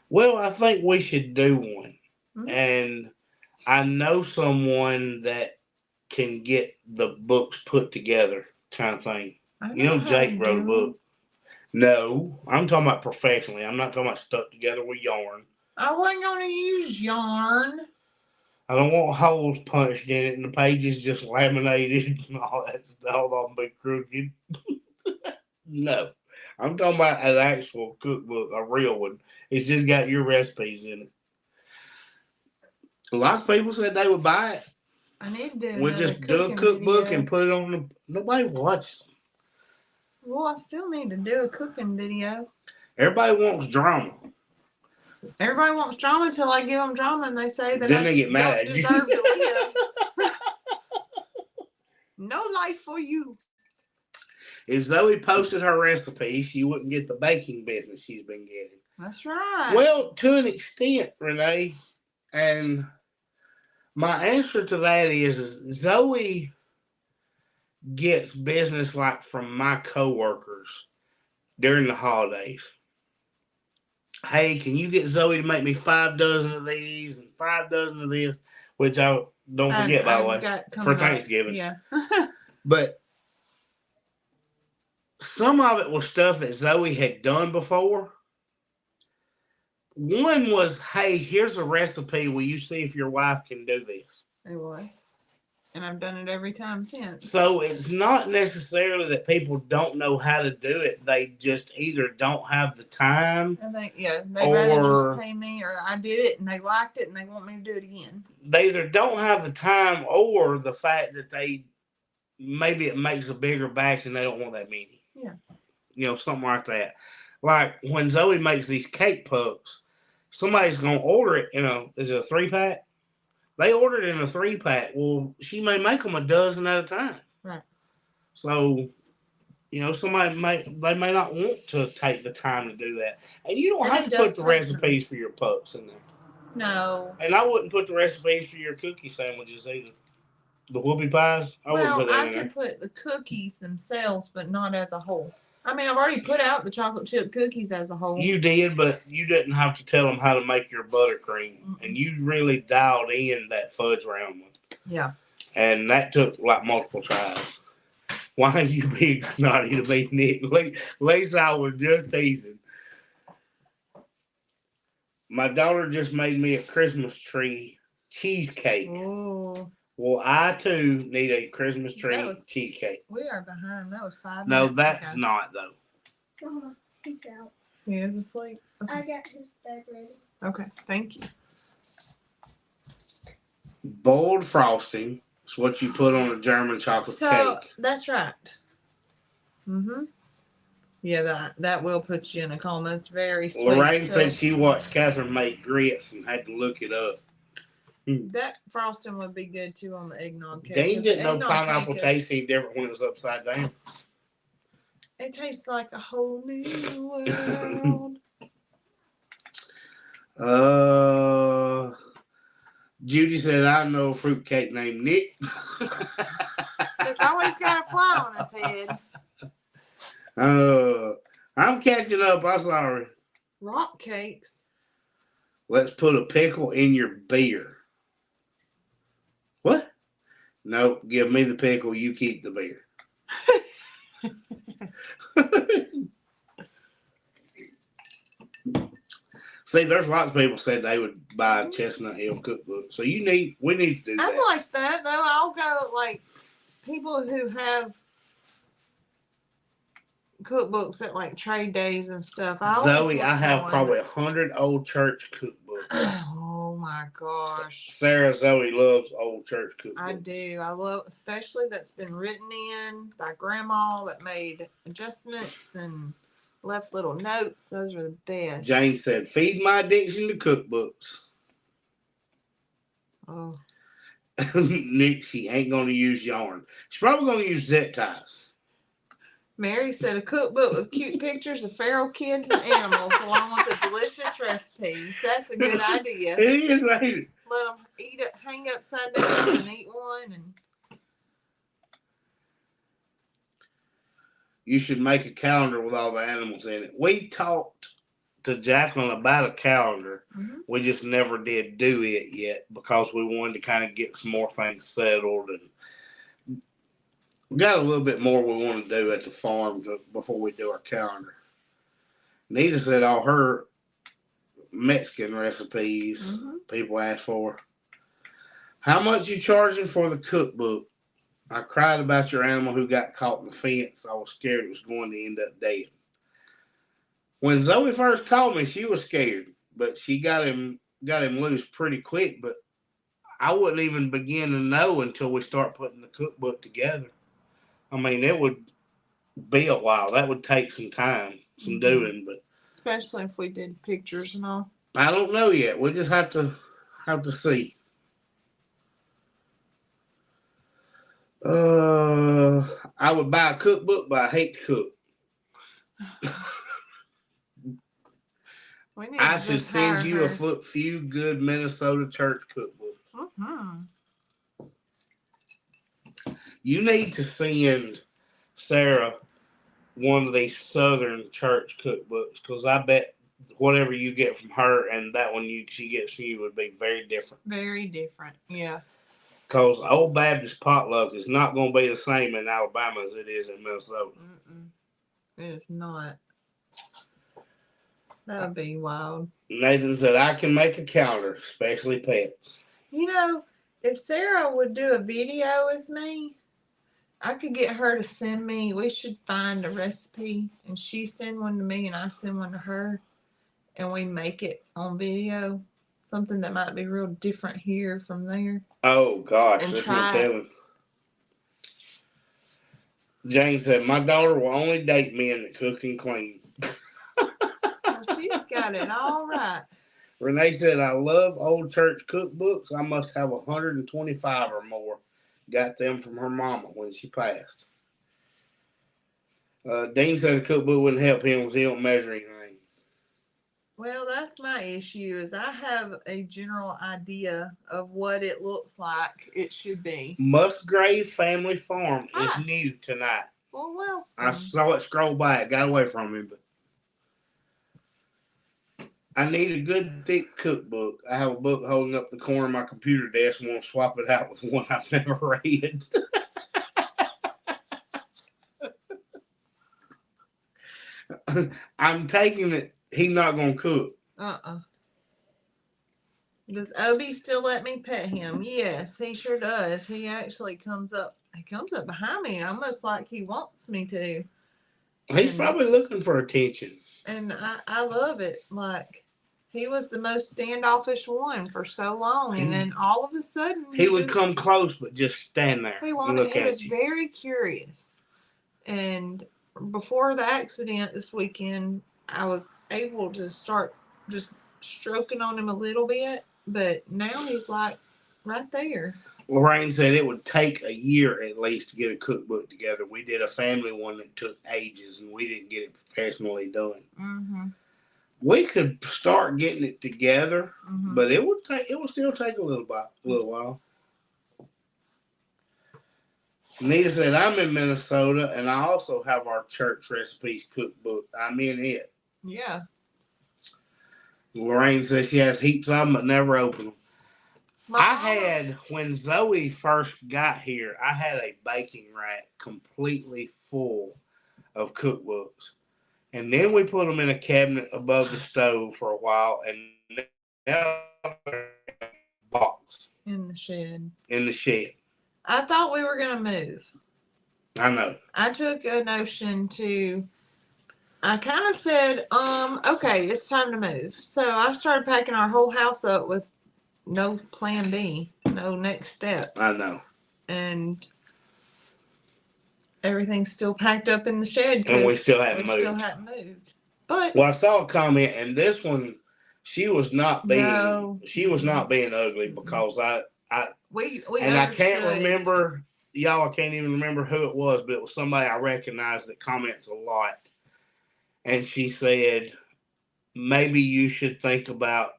Well, I think we should do one. Mm-hmm. And I know someone that can get the books put together kind of thing. You know Jake wrote a book. No, I'm talking about professionally. I'm not talking about stuck together with yarn. I wasn't going to use yarn. I don't want holes punched in it and the pages just laminated and all that stuff. All be crooked. No. I'm talking about an actual cookbook, a real one. It's just got your recipes in it. Lots of people said they would buy it. I need to do We'll just do a cookbook video. And put it on the... Nobody watches them. Well, I still need to do a cooking video. Everybody wants drama. Everybody wants drama until I give them drama and they say that then they get mad at you. Deserve to live. No life for you. If Zoe posted her recipe, she wouldn't get the baking business she's been getting. That's right. Well, to an extent, Renee, and my answer to that is Zoe gets business like from my coworkers during the holidays. Hey, can you get Zoe to make me 5 dozen of these and 5 dozen of this? Which I don't forget, by the way, for Thanksgiving. Yeah. But some of it was stuff that Zoe had done before. One was, hey, here's a recipe. Will you see if your wife can do this? It was. And I've done it every time since. So it's not necessarily that people don't know how to do it. They just either don't have the time. I think, they'd rather just pay me, or I did it and they liked it and they want me to do it again. They either don't have the time or the fact that maybe it makes a bigger batch and they don't want that many. Yeah. Something like that. Like when Zoe makes these cake pucks, somebody's going to order it, is it a 3-pack? They ordered it in a 3-pack. Well, she may make them a dozen at a time. Right. So, somebody they may not want to take the time to do that. And you don't have to put the recipes for your pucks in there. No. And I wouldn't put the recipes for your cookie sandwiches either. The whoopie pies, I wouldn't put that in there. I could put the cookies themselves, but not as a whole. I mean, I've already put out the chocolate chip cookies as a whole. You did, but you didn't have to tell them how to make your buttercream. Mm-hmm. And you really dialed in that fudge round one. Yeah. And that took like multiple tries. Why are you being snotty to me, Nick? At least I was just teasing. My daughter just made me a Christmas tree cheesecake. Ooh. Well, I too need a Christmas tree cheesecake. We are behind. That was 5 minutes. No, that's not though. He's out. He is asleep. Okay. I got his bed ready. Okay, thank you. Boiled frosting is what you put on a German chocolate cake. That's right. Mm-hmm. Yeah, that will put you in a coma. It's very sweet. Lorraine said she watched Catherine make grits and had to look it up. That frosting would be good too on the eggnog cake. They didn't know pineapple tastes any different when it was upside down. It tastes like a whole new world. Judy said, I know a fruitcake named Nick. It's always got a fly on his head. I'm catching up. I'm sorry. Rock cakes. Let's put a pickle in your beer. What? No, give me the pickle. You keep the beer. See, there's lots of people said they would buy a Chestnut Hill cookbook. So we need to do that. I like that though. I'll go like people who have cookbooks at like trade days and stuff. Zoe, I have probably 100 old church cookbooks. Oh my gosh. Sarah Zoe loves old church cookbooks. I do. I love, especially that's been written in by grandma that made adjustments and left little notes. Those are the best. Jane said, feed my addiction to cookbooks. Oh. Nick, she ain't going to use yarn. She's probably going to use zip ties. Mary said a cookbook with cute pictures of feral kids and animals along with the delicious recipes. That's a good idea. It is, ain't it? Let them eat it, hang upside down and eat one. And you should make a calendar with all the animals in it. We talked to Jacqueline about a calendar. Mm-hmm. We just never did do it yet because we wanted to kind of get some more things settled and we got a little bit more we want to do at the farm before we do our calendar. Nita said all her Mexican recipes people ask for. How much you charging for the cookbook? I cried about your animal who got caught in the fence. I was scared it was going to end up dead. When Zoe first called me, she was scared, but she got him loose pretty quick. But I wouldn't even begin to know until we start putting the cookbook together. I mean, it would be a while. That would take some time, some doing, but especially if we did pictures and all. I don't know yet. We'll just have to see. I would buy a cookbook, but I hate to cook. I should send you a few good Minnesota church cookbooks. Mm-hmm. You need to send Sarah one of these Southern church cookbooks, because I bet whatever you get from her and that one she gets from you would be very different. Very different, yeah. Because Old Baptist potluck is not going to be the same in Alabama as it is in Minnesota. It is not. That would be wild. Nathan said, I can make a calendar, especially pets. You know, if Sarah would do a video with me, I could get her to send me. We should find a recipe, and she send one to me, and I send one to her, and we make it on video. Something that might be real different here from there. Oh gosh, that's no telling. Jane said, my daughter will only date men that cook and clean. Well, she's got it all right. Renee said, I love old church cookbooks. I must have 125 or more. Got them from her mama when she passed. Dean said the cookbook wouldn't help him because he don't measure anything. Well, that's my issue, is I have a general idea of what it looks like it should be. Musgrave Family Farm is new tonight. Well. I saw it scroll by. It got away from me, but I need a good thick cookbook. I have a book holding up the corner of my computer desk and want to swap it out with one I've never read. I'm taking it. He's not going to cook. Does Obi still let me pet him? Yes, he sure does. He actually comes up. He comes up behind me, almost like he wants me to. He's probably looking for attention. And I love it. Like, he was the most standoffish one for so long, and then all of a sudden he would come close, but just stand there. He was very curious. And before the accident this weekend, I was able to start just stroking on him a little bit, but now he's like right there. Lorraine said it would take a year at least to get a cookbook together. We did a family one that took ages, and we didn't get it professionally done. Mm-hmm. We could start getting it together, but it would still take a little while. Nita said, I'm in Minnesota, and I also have our church recipes cookbook. I'm in it. Yeah. Lorraine says she has heaps of them, but never open them. When Zoe first got here, I had a baking rack completely full of cookbooks. And then we put them in a cabinet above the stove for a while, and now they're in a box. In the shed. I thought we were going to move. I know. I took a notion I kind of said, okay, it's time to move. So I started packing our whole house up with no plan B, no next steps. I know. And everything's still packed up in the shed. And we still hadn't moved. But I saw a comment, and this one, she was not being ugly, because I can't remember, y'all, I can't even remember who it was, but it was somebody I recognized that comments a lot. And she said, maybe you should think about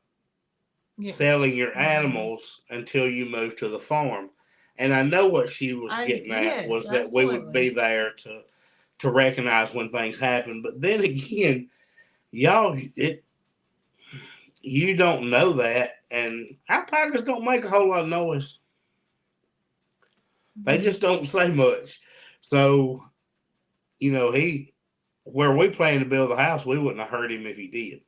selling your animals until you move to the farm. And I know what she was getting at was that we would be there to recognize when things happen. But then again, y'all, you don't know that. And alpacas don't make a whole lot of noise. They just don't say much. So, where we plan to build the house, we wouldn't have hurt him if he did.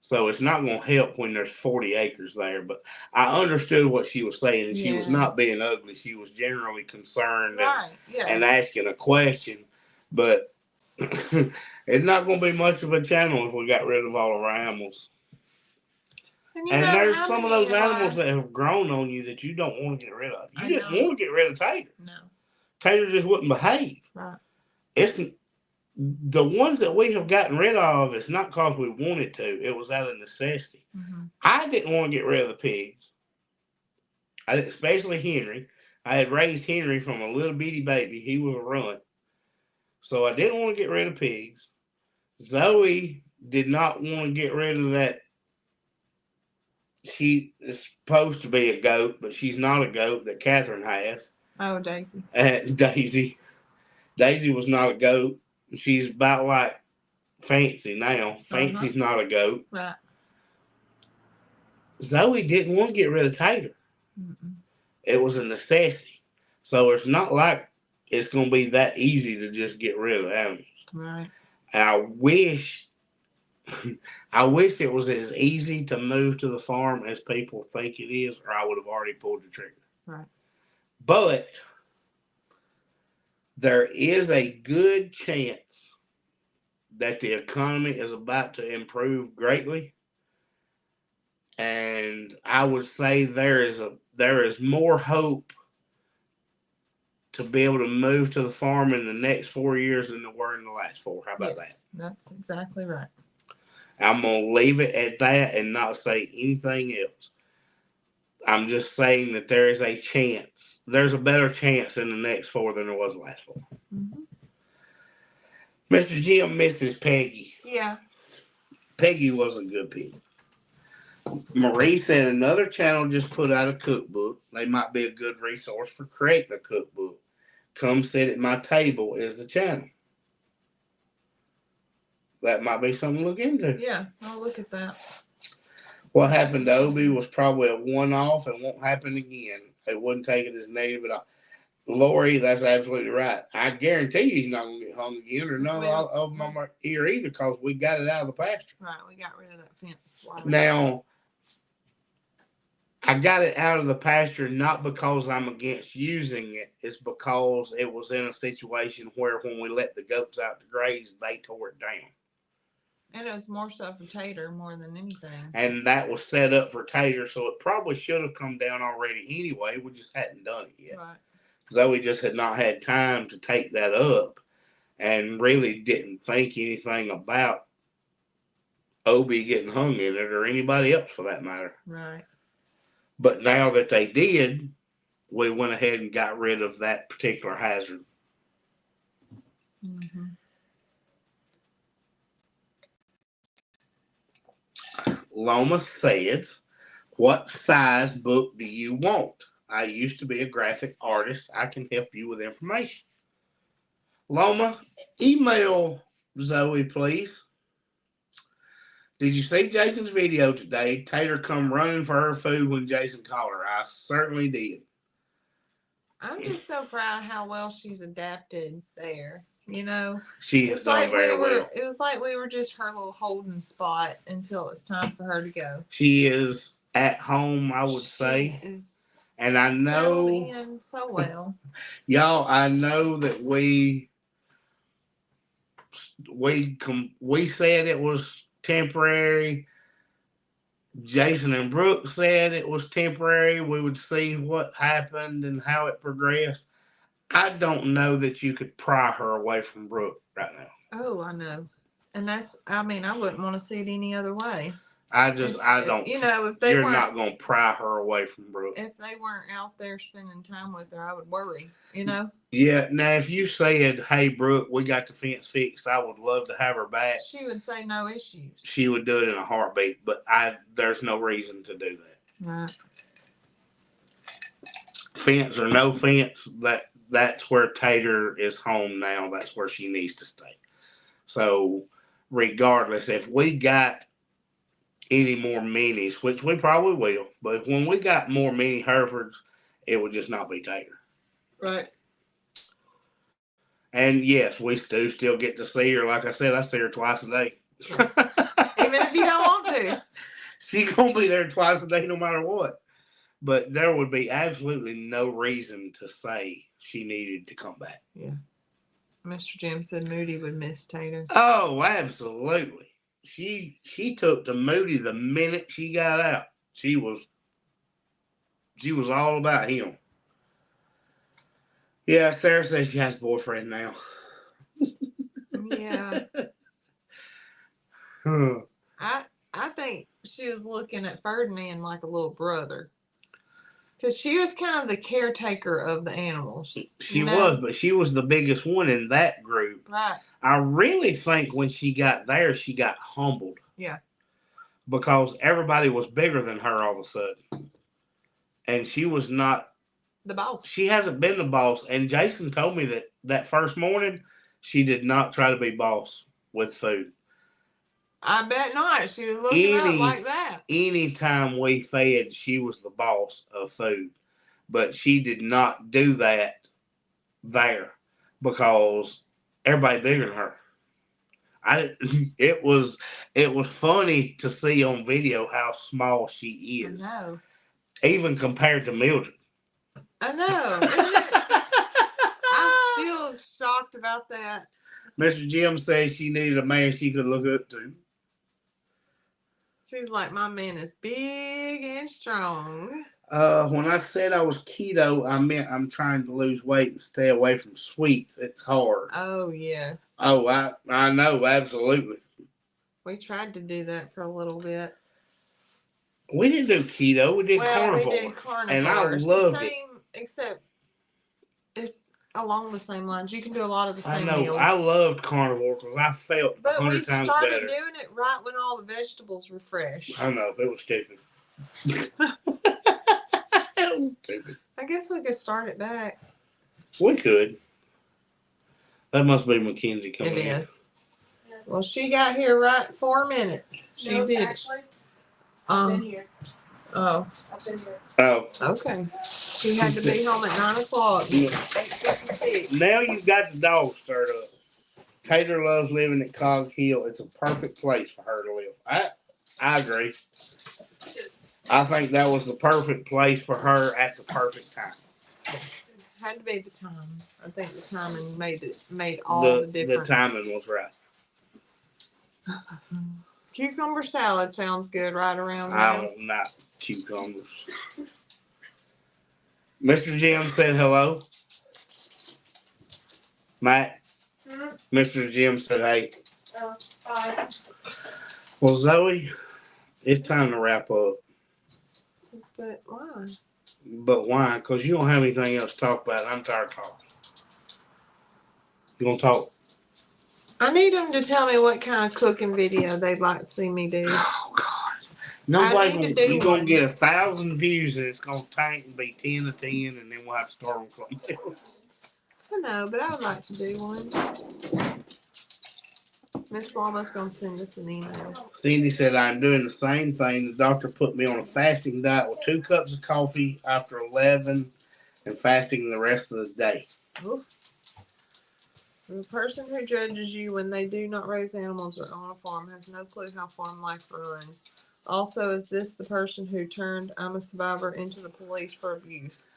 So it's not going to help when there's 40 acres there. But I understood what she was saying, and she was not being ugly. She was generally concerned and asking a question. But it's not going to be much of a channel if we got rid of all of our animals. And there's some of those animals that have grown on you that you don't want to get rid of. You didn't want to get rid of Tater. No. Tater just wouldn't behave. Right. It's the ones that we have gotten rid of, it's not because we wanted to. It was out of necessity. Mm-hmm. I didn't want to get rid of the pigs. Especially Henry. I had raised Henry from a little bitty baby. He was a runt. So I didn't want to get rid of pigs. Zoe did not want to get rid of that. She is supposed to be a goat, but she's not a goat that Catherine has. Oh, Daisy. And Daisy. Daisy was not a goat. She's about like Fancy now. Fancy's not a goat. Right. Zoe didn't want to get rid of Tater. Mm-mm. It was a necessity. So it's not like it's going to be that easy to just get rid of animals. Right. And I wish it was as easy to move to the farm as people think it is, or I would have already pulled the trigger. Right. But there is a good chance that the economy is about to improve greatly. And I would say there is more hope to be able to move to the farm in the next 4 years than there were in the last 4. How about that? That's exactly right. I'm going to leave it at that and not say anything else. I'm just saying that there is a chance. There's a better chance in the next 4 than there was the last 4. Mm-hmm. Mr. Jim misses Peggy. Yeah. Peggy was a good pig. Marie said another channel just put out a cookbook. They might be a good resource for creating a cookbook. Come Sit at My Table is the channel. That might be something to look into. Yeah, I'll look at that. What happened to Obi was probably a one-off and won't happen again. They wouldn't take it as negative at all. Lori, that's absolutely right. I guarantee you he's not going to get hung again, or none of them are here either, because we got it out of the pasture. Right, we got rid of that fence. Now, I got it out of the pasture not because I'm against using it. It's because it was in a situation where when we let the goats out to graze, they tore it down. And it was more so for Tater more than anything. And that was set up for Tater, so it probably should have come down already anyway. We just hadn't done it yet. Right. Zoe just had not had time to take that up and really didn't think anything about Obi getting hung in it or anybody else for that matter. Right. But now that they did, we went ahead and got rid of that particular hazard. Mm-hmm. Loma says, what size book do you want? I used to be a graphic artist. I can help you with information. Loma, email Zoe, please. Did you see Jason's video today? Tater come running for her food when Jason called her. I certainly did. I'm just so proud of how well she's adapted there. You know, she has done very well. It was like we were just her little holding spot until it was time for her to go. She is at home, I would say. And I know in so well. Y'all, I know that we said it was temporary. Jason and Brooke said it was temporary. We would see what happened and how it progressed. I don't know that you could pry her away from Brooke right now. Oh, I know. And I wouldn't want to see it any other way. I don't. You know, if they you're not going to pry her away from Brooke. If they weren't out there spending time with her, I would worry. You know. Yeah. Now, if you said, "Hey, Brooke, we got the fence fixed. I would love to have her back," she would say no issues. She would do it in a heartbeat. But there's no reason to do that. Right. Fence or no fence, that's where Tater is home now. That's where she needs to stay. So, regardless, if we got any more minis, which we probably will, but when we got more mini Herefords, it would just not be Tater. Right. And yes, we do still get to see her. Like I said, I see her twice a day. Yeah. Even if you don't want to. She's going to be there twice a day no matter what. But there would be absolutely no reason to say she needed to come back. Yeah. Mr. Jim said Moody would miss Tater. Oh, absolutely. She took to Moody the minute she got out. She was all about him. Yeah, Sarah says she has a boyfriend now. Yeah. I think she was looking at Ferdinand like a little brother. Because she was kind of the caretaker of the animals. She was, but she was the biggest one in that group. Right. I really think when she got there, she got humbled. Yeah. Because everybody was bigger than her all of a sudden. And she was not the boss. She hasn't been the boss. And Jason told me that first morning, she did not try to be boss with food. I bet not. She was looking up like that. Anytime we fed, she was the boss of food. But she did not do that there because everybody bigger than her. It was funny to see on video how small she is. I know. Even compared to Mildred. I know. I'm still shocked about that. Mr. Jim says she needed a man she could look up to. She's like, my man is big and strong. When I said I was keto, I meant I'm trying to lose weight and stay away from sweets. It's hard. Oh, yes. Oh, I know, absolutely. We tried to do that for a little bit. We didn't do keto. We did carnivore. We did carnivore. And I loved it. Except it's along the same lines. You can do a lot of the same I know. meals. I loved carnivore because I felt 100 times better. But we started doing it right when all the vegetables were fresh. I know. It was stupid. It was stupid. I guess we could start it back. We could. That must be Mackenzie coming in. It is. Yes. Well, she got here right 4 minutes. She did. Actually, I've been here. Oh. I've been here. Oh. Okay. She had to be home at 9 o'clock. Yeah. 8:56. Now you've got the dog stirred up. Tater loves living at Cog Hill. It's a perfect place for her to live. I agree. I think that was the perfect place for her at the perfect time. Had to be the time. I think the timing made all the difference. The timing was right. Cucumber salad sounds good right around now. Not cucumbers. Mr. Jim said hello. Matt. Mr. Jim said hey. Bye. Well, Zoe, it's time to wrap up. But why? But why? Because you don't have anything else to talk about. I'm tired of talking. You gonna talk? I need them to tell me what kind of cooking video they'd like to see me do. Oh God! Nobody. You're gonna get 1,000 views, and it's gonna tank and be 10 to 10, and then we'll have to start on something else. I know, but I would like to do one. Miss Llama's gonna send us an email. Cindy said, I'm doing the same thing. The doctor put me on a fasting diet with 2 cups of coffee after 11 and fasting the rest of the day. Oof. The person who judges you when they do not raise animals or own a farm has no clue how farm life runs. Also, is this the person who turned I'm a survivor into the police for abuse?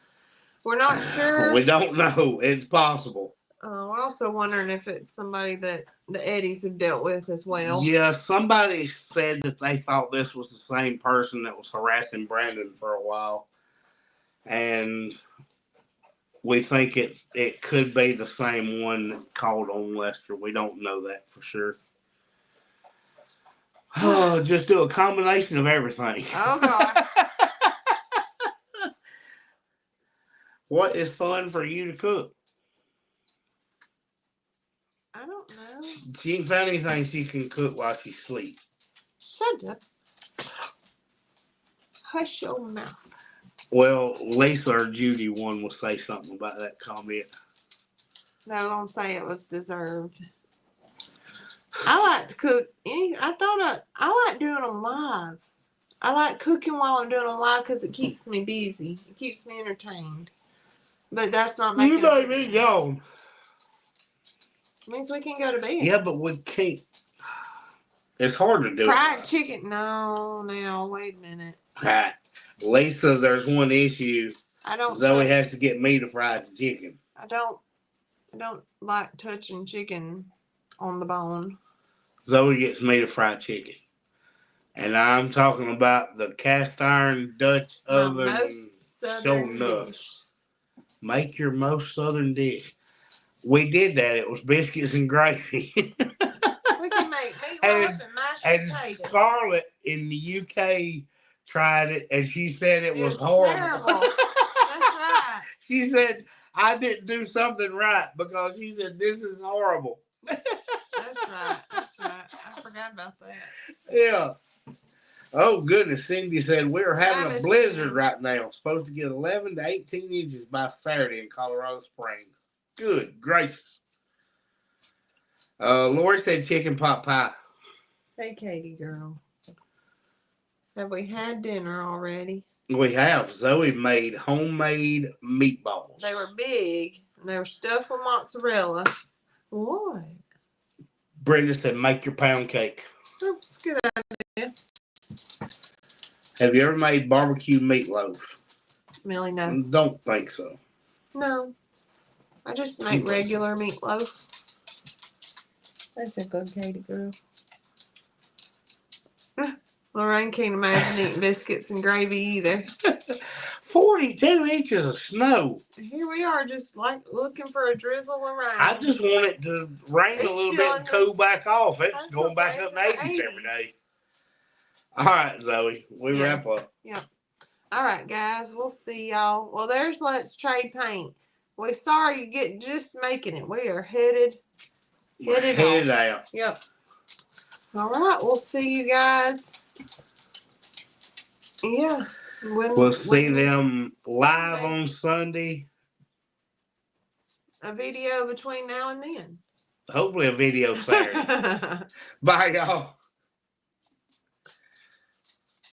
We're not sure. We don't know. It's possible. We're also wondering if it's somebody that the Eddies have dealt with as well. Yeah, somebody said that they thought this was the same person that was harassing Brandon for a while. And we think it could be the same one that called on Lester. We don't know that for sure. Oh, just do a combination of everything. Oh, God. What is fun for you to cook? I don't know. She ain't found anything she can cook while she sleeps. Shut up. Hush your mouth. Well, Lisa or Judy one will say something about that comment. No, don't say it was deserved. I like to cook. I like doing them live. I like cooking while I'm doing them live because it keeps me busy. It keeps me entertained. But that's not making. You made me yawn. Means we can go to bed. Yeah, but we can't. It's hard to do. Fried chicken. No, now wait a minute. Lisa, there's one issue. Zoe has to get me to fry the chicken. I don't like touching chicken on the bone. Zoe gets me to fry chicken. And I'm talking about the cast iron Dutch oven. Sure enough. Make your most southern dish. We did that. It was biscuits and gravy. We can make meatloaf and mashed potatoes. And Scarlett in the UK tried it, and she said it was horrible. Terrible. She said I didn't do something right because she said this is horrible. That's right. That's right. I forgot about that. Yeah. Oh goodness, Cindy said we're having a Travis, blizzard right now. Supposed to get 11 to 18 inches by Saturday in Colorado Springs. Good gracious. Lori said chicken pot pie. Hey, Katie girl. Have we had dinner already? We have. Zoe made homemade meatballs. They were big. And they were stuffed with mozzarella. What? Brenda said make your pound cake. Oh, that's a good idea. Have you ever made barbecue meatloaf? Millie, no. Don't think so. No. I just make regular meatloaf. That's a good Katie girl. Lorraine can't imagine eating biscuits and gravy either. 42 inches of snow. Here we are, just like looking for a drizzle of rain. I just want it to rain a little bit and cool back off. It's going back up in the 80s every day. All right, Zoe, we wrap up. Yep. All right, guys, we'll see y'all. Well, there's Let's Trade Paint. We're sorry you get just making it. We are headed out. Yep. All right, we'll see you guys. Yeah. We'll see them live on Sunday. A video between now and then. Hopefully a video Saturday. Bye, y'all.